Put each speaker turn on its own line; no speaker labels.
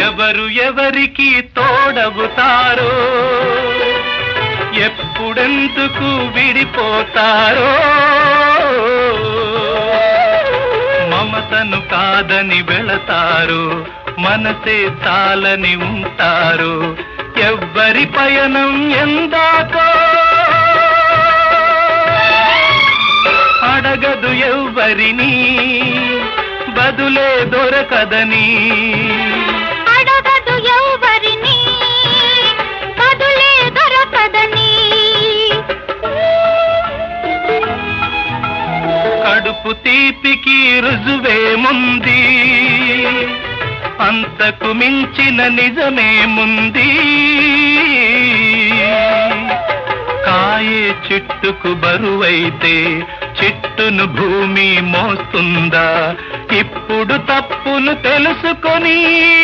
ఎవరు ఎవరికి తోడవుతారో, ఎప్పుడెందుకు విడిపోతారో, మమతను కాదని వెళతారు, మనసే చాలని ఉంటారు. ఎవ్వరి పయనం ఎందాకో అడగదు ఎవ్వరిని, బదులే దొరకదని.
అడగదు ఎవ్వరిని, బదులే దొరకదని.
కడుపు తీపికి రుజువేముంది, అంతకు మించిన నిజమేముంది. కాయే చిట్టుకు బరువైతే చిట్టును భూమి మోస్తుందా? ఇప్పుడు తప్పును తెలుసుకొని